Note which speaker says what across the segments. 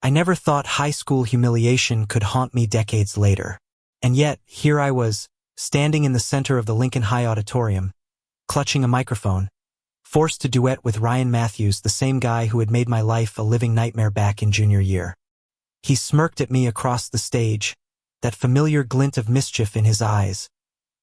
Speaker 1: I never thought high school humiliation could haunt me decades later. And yet, here I was, standing in the center of the Lincoln High auditorium, clutching a microphone, forced to duet with Ryan Matthews, the same guy who had made my life a living nightmare back in junior year. He smirked at me across the stage, that familiar glint of mischief in his eyes,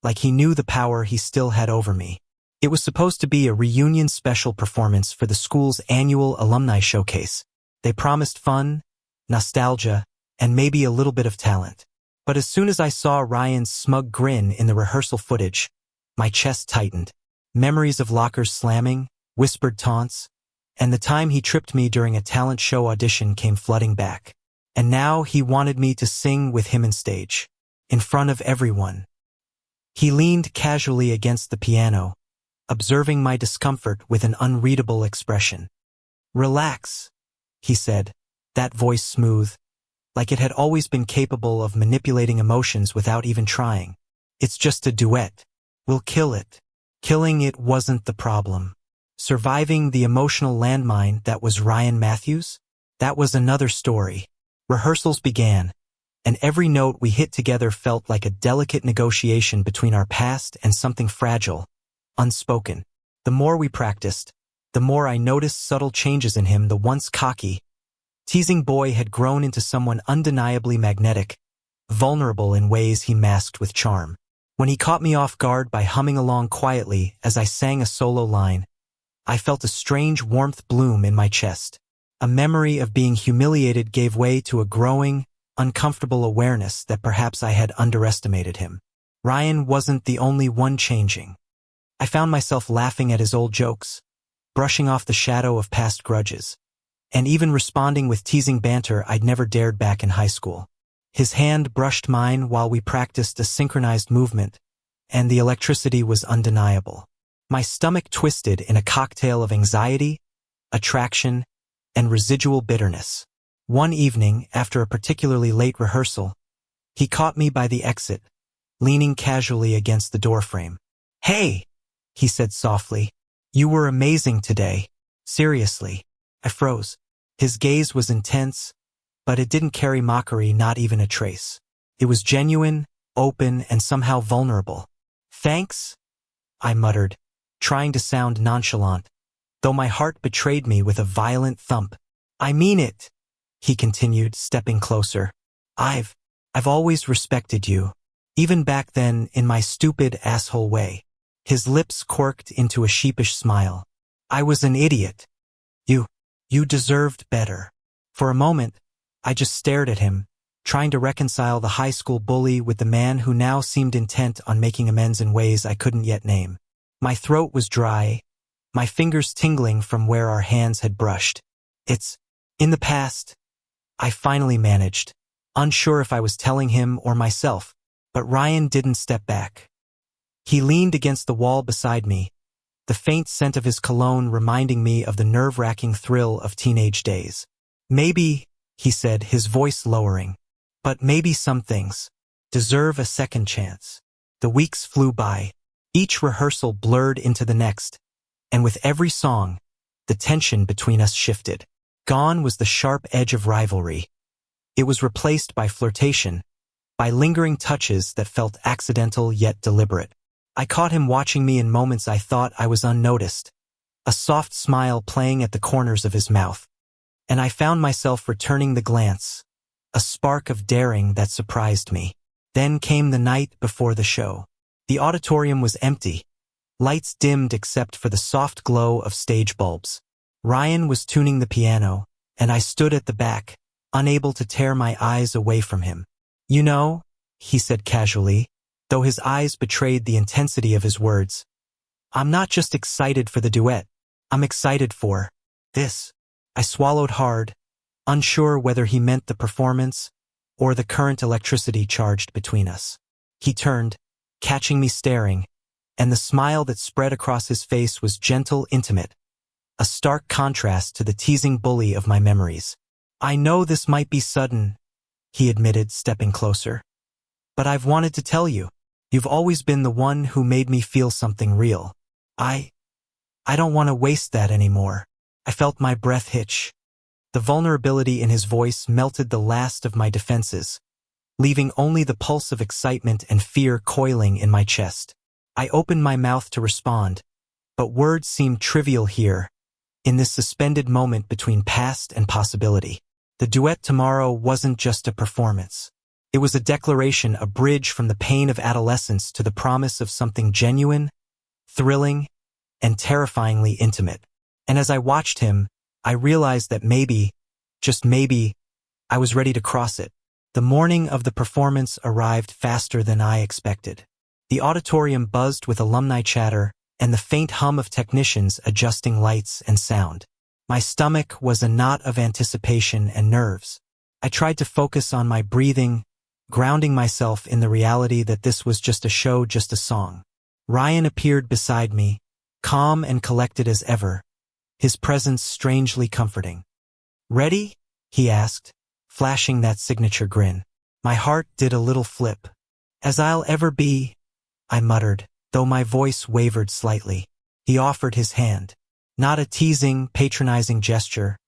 Speaker 1: like he knew the power he still had over me. It was supposed to be a reunion special performance for the school's annual alumni showcase. They promised fun, nostalgia, and maybe a little bit of talent. But as soon as I saw Ryan's smug grin in the rehearsal footage, my chest tightened. Memories of lockers slamming, whispered taunts, and the time he tripped me during a talent show audition came flooding back. And now he wanted me to sing with him on stage, in front of everyone. He leaned casually against the piano, observing my discomfort with an unreadable expression. "Relax," he said, that voice smooth, like it had always been capable of manipulating emotions without even trying. "It's just a duet. We'll kill it." Killing it wasn't the problem. Surviving the emotional landmine that was Ryan Matthews? That was another story. Rehearsals began, and every note we hit together felt like a delicate negotiation between our past and something fragile, unspoken. The more we practiced, the more I noticed subtle changes in him. The once cocky, teasing boy had grown into someone undeniably magnetic, vulnerable in ways he masked with charm. When he caught me off guard by humming along quietly as I sang a solo line, I felt a strange warmth bloom in my chest. A memory of being humiliated gave way to a growing, uncomfortable awareness that perhaps I had underestimated him. Ryan wasn't the only one changing. I found myself laughing at his old jokes, brushing off the shadow of past grudges, and even responding with teasing banter I'd never dared back in high school. His hand brushed mine while we practiced a synchronized movement, and the electricity was undeniable. My stomach twisted in a cocktail of anxiety, attraction, and residual bitterness. One evening, after a particularly late rehearsal, he caught me by the exit, leaning casually against the doorframe. "Hey," he said softly, "you were amazing today. Seriously." I froze. His gaze was intense, but it didn't carry mockery, not even a trace. It was genuine, open, and somehow vulnerable. "Thanks," I muttered, trying to sound nonchalant, though my heart betrayed me with a violent thump. "I mean it," he continued, stepping closer. I've always respected you, even back then in my stupid asshole way." His lips quirked into a sheepish smile. "I was an idiot. You deserved better." For a moment, I just stared at him, trying to reconcile the high school bully with the man who now seemed intent on making amends in ways I couldn't yet name. My throat was dry, my fingers tingling from where our hands had brushed. "It's in the past," I finally managed, unsure if I was telling him or myself, but Ryan didn't step back. He leaned against the wall beside me, the faint scent of his cologne reminding me of the nerve-wracking thrill of teenage days. "Maybe," he said, his voice lowering, "but maybe some things deserve a second chance." The weeks flew by. Each rehearsal blurred into the next, and with every song, the tension between us shifted. Gone was the sharp edge of rivalry. It was replaced by flirtation, by lingering touches that felt accidental yet deliberate. I caught him watching me in moments I thought I was unnoticed, a soft smile playing at the corners of his mouth. And I found myself returning the glance, a spark of daring that surprised me. Then came the night before the show. The auditorium was empty, lights dimmed except for the soft glow of stage bulbs. Ryan was tuning the piano, and I stood at the back, unable to tear my eyes away from him. "You know," he said casually, though his eyes betrayed the intensity of his words, "I'm not just excited for the duet. I'm excited for this." I swallowed hard, unsure whether he meant the performance or the current electricity charged between us. He turned, catching me staring, and the smile that spread across his face was gentle, intimate, a stark contrast to the teasing bully of my memories. "I know this might be sudden," he admitted, stepping closer, "but I've wanted to tell you. You've always been the one who made me feel something real. I don't want to waste that anymore." I felt my breath hitch. The vulnerability in his voice melted the last of my defenses, leaving only the pulse of excitement and fear coiling in my chest. I opened my mouth to respond, but words seemed trivial here, in this suspended moment between past and possibility. The duet tomorrow wasn't just a performance. It was a declaration, a bridge from the pain of adolescence to the promise of something genuine, thrilling, and terrifyingly intimate. And as I watched him, I realized that maybe, just maybe, I was ready to cross it. The morning of the performance arrived faster than I expected. The auditorium buzzed with alumni chatter and the faint hum of technicians adjusting lights and sound. My stomach was a knot of anticipation and nerves. I tried to focus on my breathing, grounding myself in the reality that this was just a show, just a song. Ryan appeared beside me, calm and collected as ever, his presence strangely comforting. "Ready?" he asked, flashing that signature grin. My heart did a little flip. "As I'll ever be," I muttered, though my voice wavered slightly. He offered his hand. Not a teasing, patronizing gesture,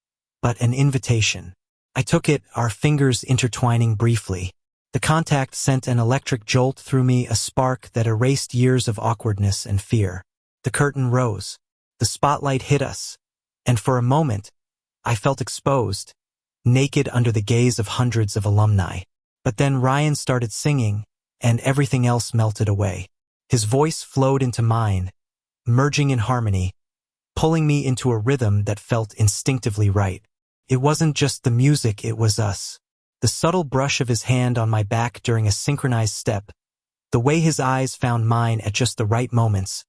Speaker 1: but an invitation. I took it, our fingers intertwining briefly. The contact sent an electric jolt through me, a spark that erased years of awkwardness and fear. The curtain rose. The spotlight hit us, and for a moment, I felt exposed, naked under the gaze of hundreds of alumni. But then Ryan started singing, and everything else melted away. His voice flowed into mine, merging in harmony, pulling me into a rhythm that felt instinctively right. It wasn't just the music, it was us. The subtle brush of his hand on my back during a synchronized step, the way his eyes found mine at just the right moments,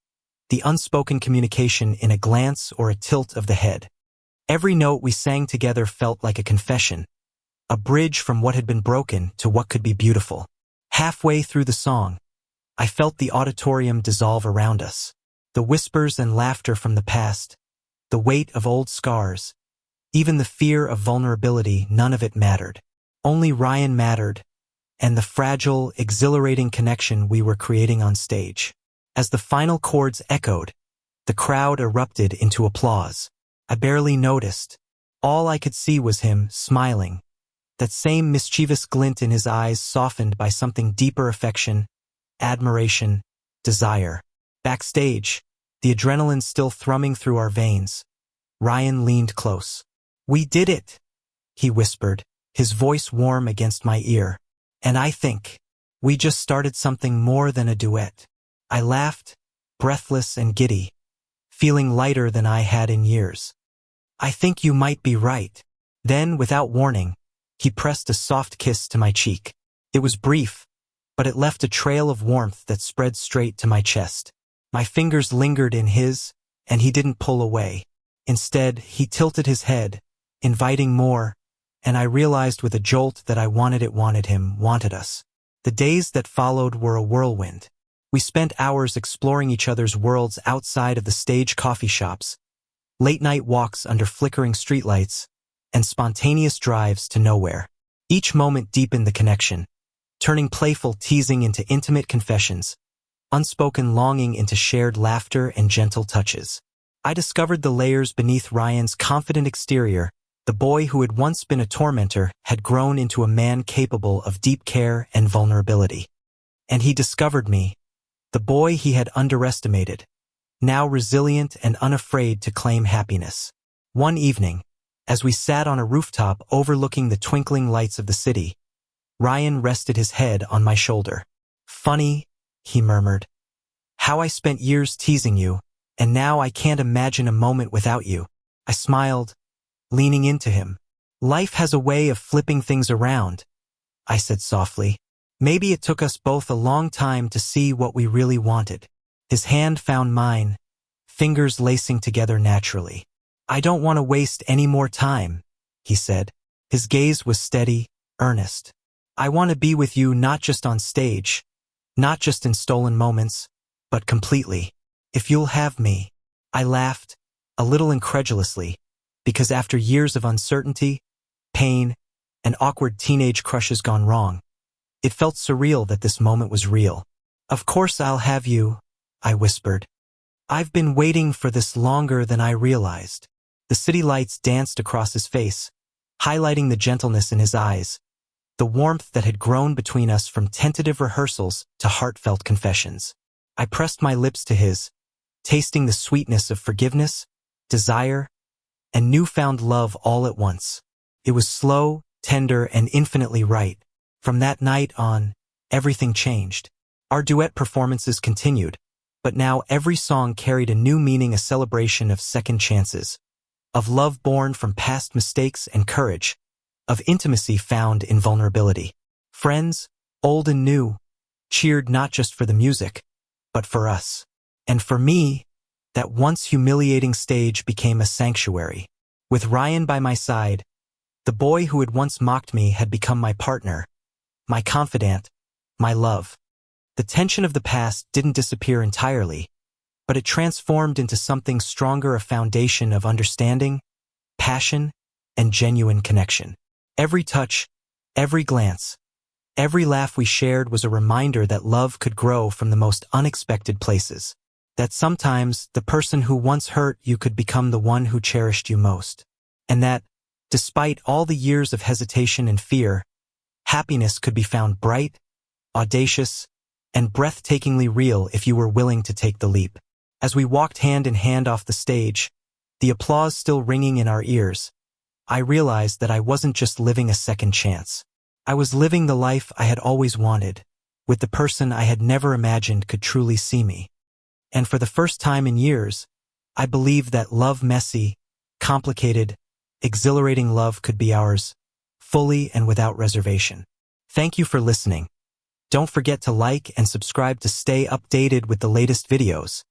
Speaker 1: the unspoken communication in a glance or a tilt of the head. Every note we sang together felt like a confession, a bridge from what had been broken to what could be beautiful. Halfway through the song, I felt the auditorium dissolve around us. The whispers and laughter from the past, the weight of old scars, even the fear of vulnerability, none of it mattered. Only Ryan mattered, and the fragile, exhilarating connection we were creating on stage. As the final chords echoed, the crowd erupted into applause. I barely noticed. All I could see was him, smiling, that same mischievous glint in his eyes softened by something deeper: affection, admiration, desire. Backstage, the adrenaline still thrumming through our veins, Ryan leaned close. "We did it," he whispered, his voice warm against my ear. "And I think we just started something more than a duet." I laughed, breathless and giddy, feeling lighter than I had in years. "I think you might be right." Then, without warning, he pressed a soft kiss to my cheek. It was brief, but it left a trail of warmth that spread straight to my chest. My fingers lingered in his, and he didn't pull away. Instead, he tilted his head, inviting more, and I realized with a jolt that I wanted it, wanted him, wanted us. The days that followed were a whirlwind. We spent hours exploring each other's worlds outside of the stage, coffee shops, late-night walks under flickering streetlights, and spontaneous drives to nowhere. Each moment deepened the connection, turning playful teasing into intimate confessions, unspoken longing into shared laughter and gentle touches. I discovered the layers beneath Ryan's confident exterior. The boy who had once been a tormentor had grown into a man capable of deep care and vulnerability. And he discovered me, the boy he had underestimated, now resilient and unafraid to claim happiness. One evening, as we sat on a rooftop overlooking the twinkling lights of the city, Ryan rested his head on my shoulder. "Funny," he murmured, "how I spent years teasing you, and now I can't imagine a moment without you." I smiled, leaning into him. "Life has a way of flipping things around," I said softly. "Maybe it took us both a long time to see what we really wanted." His hand found mine, fingers lacing together naturally. "I don't want to waste any more time," he said. His gaze was steady, earnest. "I want to be with you not just on stage, not just in stolen moments, but completely. If you'll have me." I laughed, a little incredulously, because after years of uncertainty, pain, and awkward teenage crushes gone wrong, it felt surreal that this moment was real. "Of course I'll have you," I whispered. "I've been waiting for this longer than I realized." The city lights danced across his face, highlighting the gentleness in his eyes, the warmth that had grown between us from tentative rehearsals to heartfelt confessions. I pressed my lips to his, tasting the sweetness of forgiveness, desire, and newfound love all at once. It was slow, tender, and infinitely right. From that night on, everything changed. Our duet performances continued, but now every song carried a new meaning, a celebration of second chances, of love born from past mistakes and courage, of intimacy found in vulnerability. Friends, old and new, cheered not just for the music, but for us. And for me, that once humiliating stage became a sanctuary. With Ryan by my side, the boy who had once mocked me had become my partner, my confidant, my love. The tension of the past didn't disappear entirely, but it transformed into something stronger, a foundation of understanding, passion, and genuine connection. Every touch, every glance, every laugh we shared was a reminder that love could grow from the most unexpected places. That sometimes the person who once hurt you could become the one who cherished you most. And that, despite all the years of hesitation and fear, happiness could be found bright, audacious, and breathtakingly real if you were willing to take the leap. As we walked hand in hand off the stage, the applause still ringing in our ears, I realized that I wasn't just living a second chance. I was living the life I had always wanted, with the person I had never imagined could truly see me. And for the first time in years, I believed that love, messy, complicated, exhilarating love, could be ours, fully and without reservation. Thank you for listening. Don't forget to like and subscribe to stay updated with the latest videos.